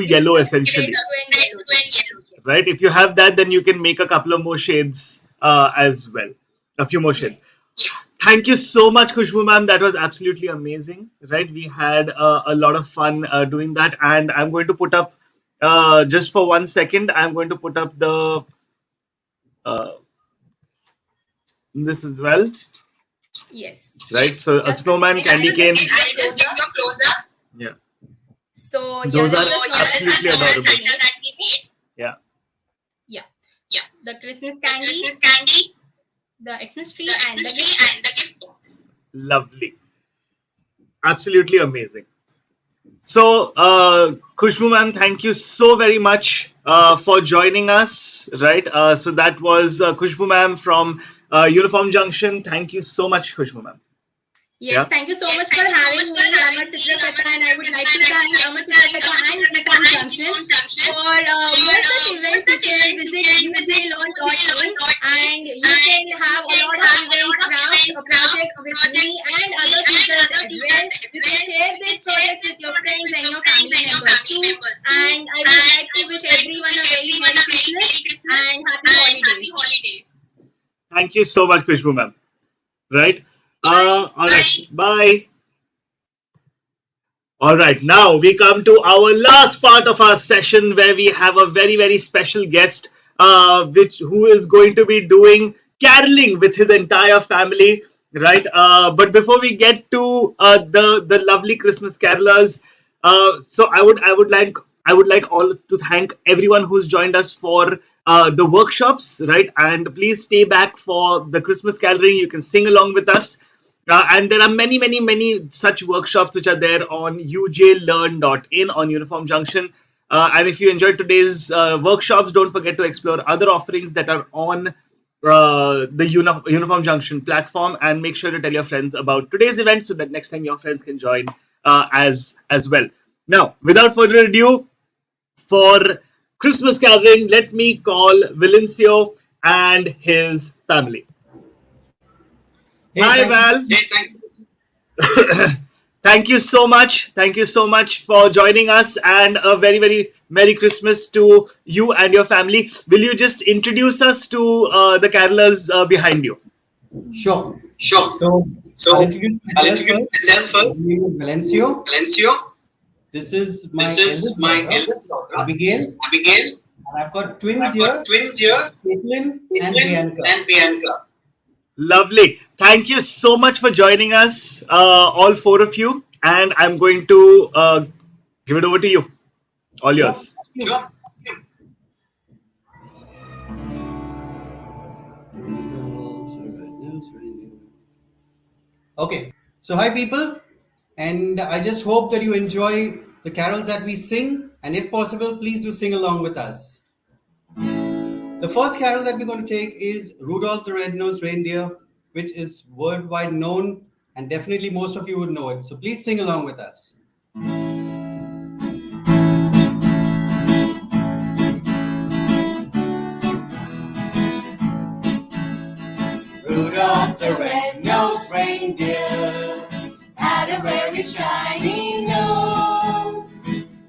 yellow essentially, Red, blue, and yellow. Yes. right? If you have that, then you can make a couple of more shades as well. A few more shades. Yes. Thank you so much, Khushbu ma'am. That was absolutely amazing, right? We had a lot of fun doing that, and I'm going to put up just for 1 second. I'm going to put up the this as well, Yes. right? So a Just snowman, candy cane. I'll just give you a close-up. Yeah, So those are absolutely adorable. that we made. Yeah, Yeah. The Christmas candy, the Xmas tree, and the gift box. lovely, absolutely amazing. So, Khushbu ma'am, thank you so very much for joining us. Right. So that was Khushbu ma'am from Uniform Junction. Thank you so much, Khushbu ma'am. Yes, Yeah. thank you so much for having me, Amar Chitrakata, and I would like to thank Amar Chitrakata and Uniform Junction for more such events. You can visit UJLearn.in, and you can have a lot of events, crafts, projects with me and other teachers as well. You can share these projects with your friends and your family members too. And I would like to wish everyone a very Merry Christmas and Happy Holidays. Thank you so much, Khushbu ma'am. Right. All right. Bye. All right. Now we come to our last part of our session where we have a very, very special guest, who is going to be doing caroling with his entire family. Right. But before we get to the lovely Christmas carolers, so I would like all to thank everyone who's joined us for the workshops, right? And please stay back for the Christmas caroling. You can sing along with us. And there are many, many, many such workshops which are there on UJLearn.in on Uniform Junction. And if you enjoyed today's workshops, don't forget to explore other offerings that are on the Uniform Junction platform, and make sure to tell your friends about today's event so that next time your friends can join as well. Now, without further ado, for Christmas gathering, let me call Valencio and his family. Hey, Hi, Val. Thank you so much. Thank you so much for joining us, and a very, very Merry Christmas to you and your family. Will you just introduce us to the carolers behind you? Sure. Sure. So, So, I'll introduce I'll myself introduce first. myself My name is Valencio. first. Valencio. This is my This is eldest my daughter, eldest daughter, Abigail. Abigail. And I've got twins I've here, got twins here, Caitlin and Caitlin Bianca. and Bianca. Lovely. Thank you so much for joining us, all four of you. And I'm going to give it over to you. All yours. Sure. Okay. So, hi, people. And I just hope that you enjoy the carols that we sing. And if possible, please do sing along with us. The first carol that we're going to take is Rudolph the Red-Nosed Reindeer, which is worldwide known, and definitely most of you would know it. So please sing along with us. Rudolph the red-nosed reindeer had a very shiny nose,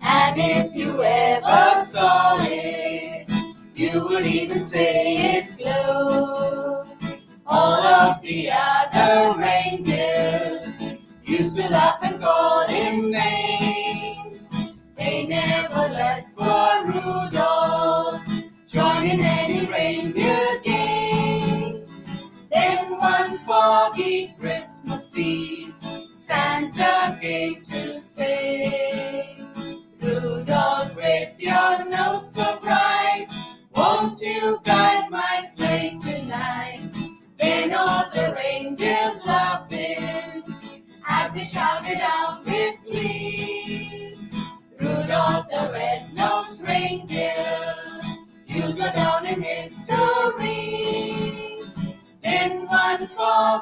and if you ever saw it, you would even say it glows. All of the other reindeers used to laugh and call him names. They never let poor Rudolph join in any reindeer games. Then one foggy Christmas Eve,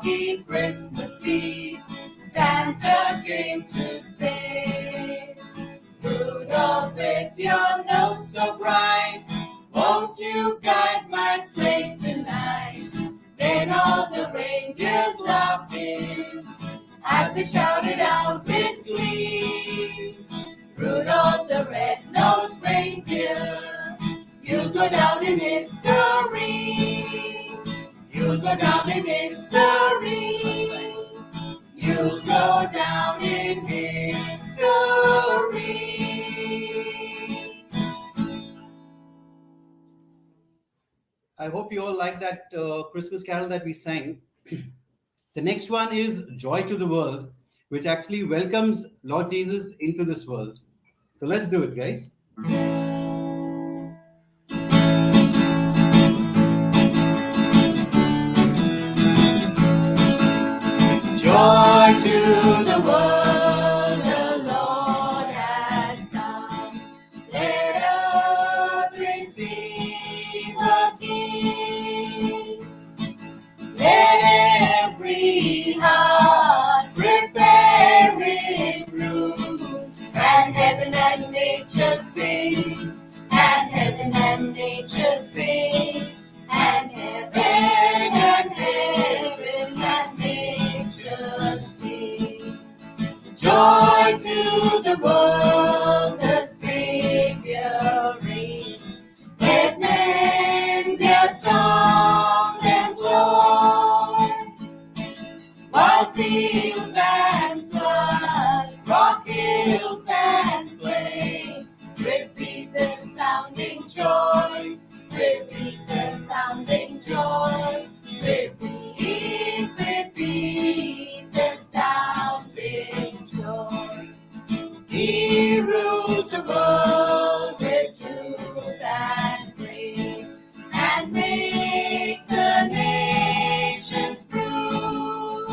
foggy Christmas Eve, Santa came to say, Rudolph, with your nose so bright, won't you guide my sleigh tonight? Then all the reindeers laughed in as they shouted out with glee, Rudolph the red-nosed reindeer, you'll go down in history. You'll go down in history. You'll go down in history. I hope you all like that Christmas carol that we sang. The next one is Joy to the World, which actually welcomes Lord Jesus into this world. So let's do it, guys. Joy to the world, the Lord has come. Let earth receive a King. Let every heart prepare it room, and heaven and nature sing, and heaven and nature sing, and heaven and nature sing. Joy to the world, the Savior reigns. Let men their songs employ, while fields and floods, rock hills and plain, repeat the sounding joy, repeat the sounding joy, repeat the sounding joy. He rules the world with truth and grace, and makes the nations prove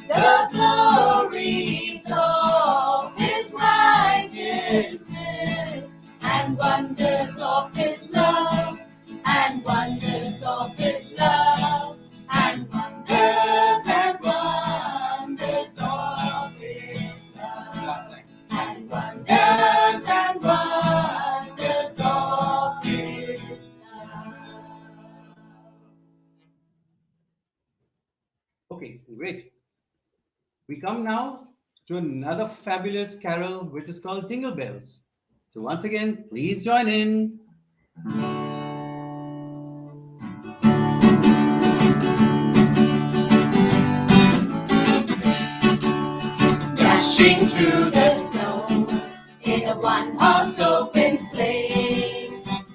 the glories of his righteousness, and wonders of his love, and wonders of his love, and wonders of his love, and wonders of his love. Okay, great. We come now to another fabulous carol, which is called Jingle Bells. So once again, please join in. Dashing through the snow in a one-horse open sleigh,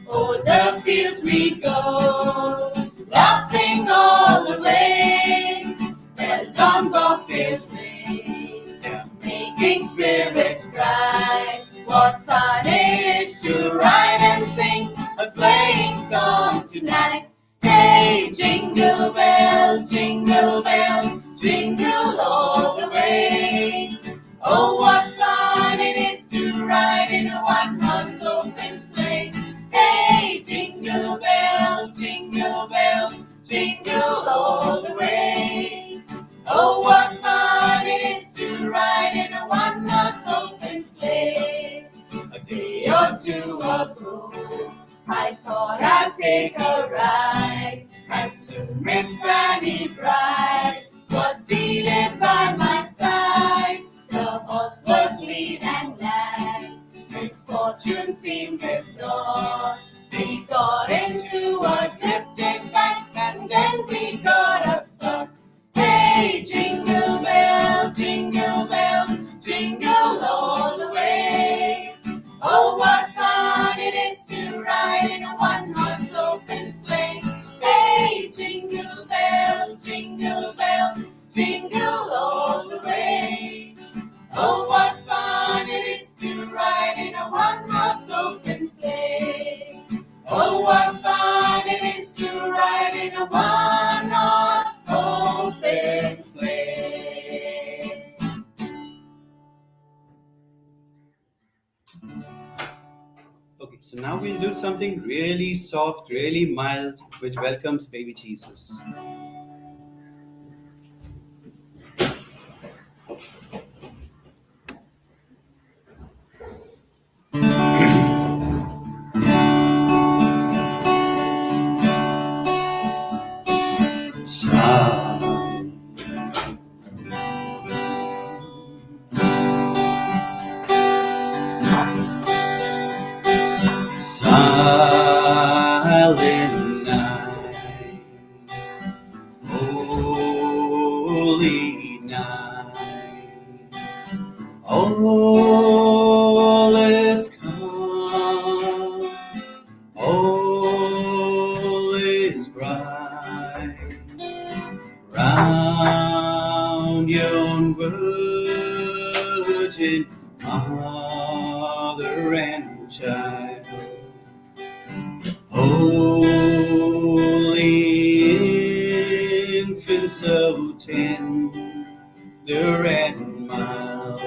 o'er the fields we go, laughing all the way. Bells on bobtails ring, making spirits bright. What fun it is to ride and sing a sleighing song tonight. Hey, jingle bells, jingle bells, jingle all the way. Oh, what fun it is to ride in a one-horse open sleigh. Hey, jingle bells, jingle bells, jingle all the way. Oh, what fun it is to ride in a one-horse open sleigh. A day or two ago, I thought I'd take a ride, and soon Miss Fanny Bride was seated by my side. The horse was lean and lank, misfortune seemed his dawn. We got into a drifting bank, and then we got upset. Hey, jingle bell, jingle jingle all the way. Oh, what fun it is to ride in a one-horse open sleigh. Hey, jingle bells, jingle all the way. Oh, what fun it is to ride in a one-horse open sleigh. Oh, what fun it is to ride in a one-horse open sleigh. Okay, so now we'll do something really soft, really mild, which welcomes baby Jesus. holy night. All is calm, all is bright. Round yon virgin mother and child, holy infant, so tender and mild,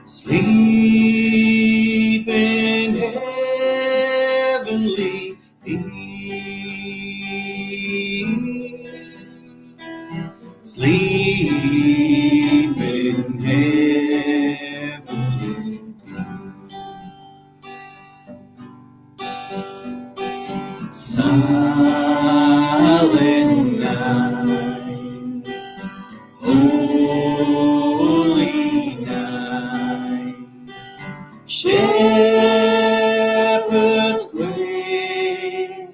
sleep in heavenly peace. Sleep in heavenly peace. Silent night, holy night, shepherds great,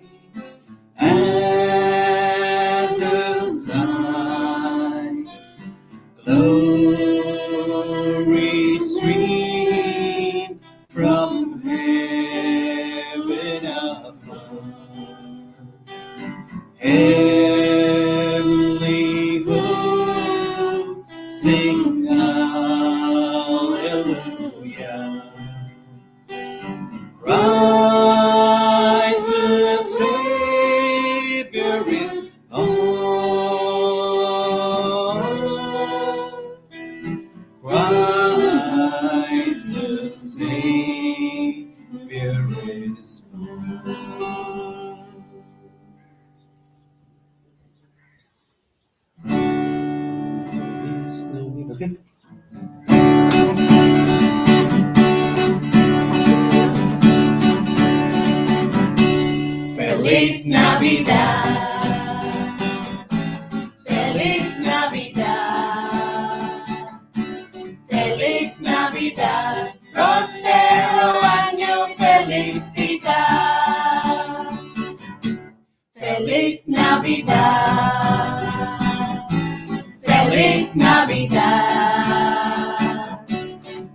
and the sun, glory stream from heaven above. Heavenly hope, sing hallelujah. Christ the Savior is born. Christ the Savior is born. Okay. Feliz Navidad. Feliz Navidad. Feliz Navidad. Prospero año, felicidad. Feliz Navidad. Feliz Navidad.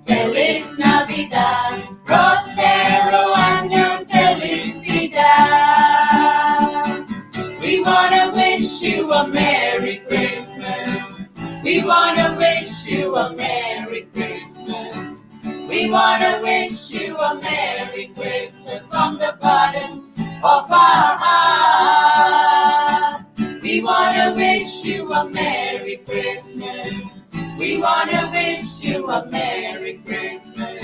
Feliz Navidad. Prospero año, felicidad. We wanna wish you a Merry Christmas. We wanna wish you a Merry Christmas. We wanna wish you a Merry Christmas from the bottom of our heart. We wanna wish you a Merry Christmas. We wanna wish you a Merry Christmas.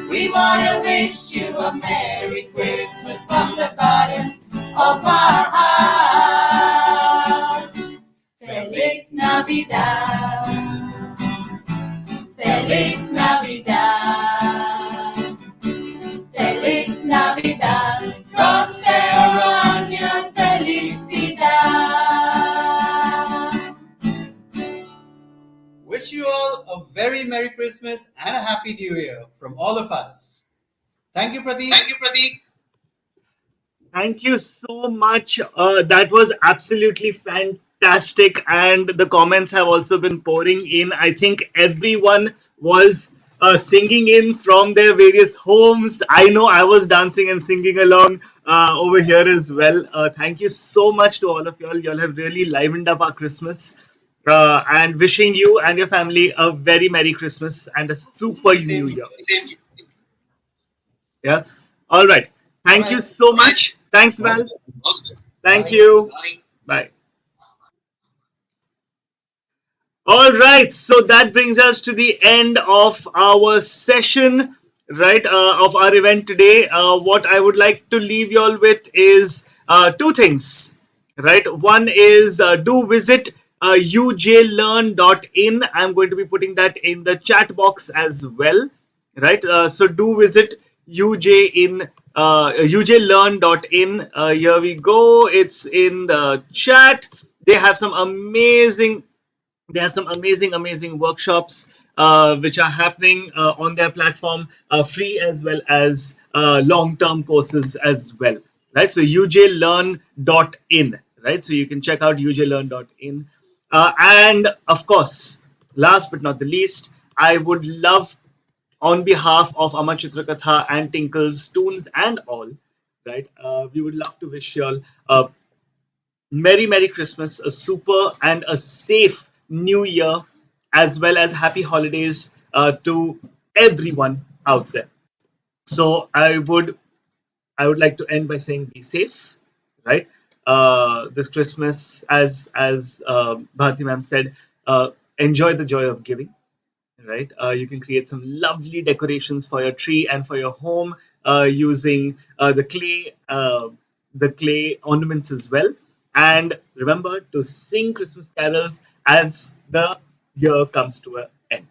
We wanna wish you a Merry Christmas from the bottom of our heart. Feliz Navidad. Feliz Navidad. Feliz Navidad. Prospero año, felicidad. Wish you all a very Merry Christmas and a Happy New Year from all of us. Thank you, Pradeep. Thank you so much. That was absolutely fantastic. And the comments have also been pouring in. I think everyone was singing in from their various homes. I know I was dancing and singing along over here as well. Thank you so much to all of y'all. Y'all have really livened up our Christmas. And wishing you and your family a very Merry Christmas and a super New Year. Yeah. All right. Thank you so much. Thanks, Val. Thank you. Bye. All right. So that brings us to the end of our session, right, of our event today. What I would like to leave you all with is two things, right? One is do visit ujlearn.in. I'm going to be putting that in the chat box as well, right? So do visit ujlearn.in. Here we go. It's in the chat. They have some amazing workshops which are happening on their platform, free as well as long-term courses as well, right? So ujlearn.in, right? So you can check out ujlearn.in. And of course, last but not the least, I would love, on behalf of Amar Chitrakatha and Tinkle's Toons and all, right? We would love to wish you all a Merry Christmas, a super and a safe New Year, as well as happy holidays to everyone out there. So I would like to end by saying be safe, right? This Christmas, as Bharti ma'am said, enjoy the joy of giving, right? You can create some lovely decorations for your tree and for your home using the clay ornaments as well. And remember to sing Christmas carols as the year comes to an end.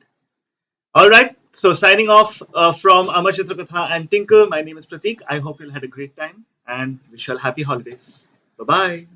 All right. So signing off from Amar Chitrakatha and Tinkle. My name is Pratik. I hope you'll had a great time and wish you all happy holidays. Bye bye.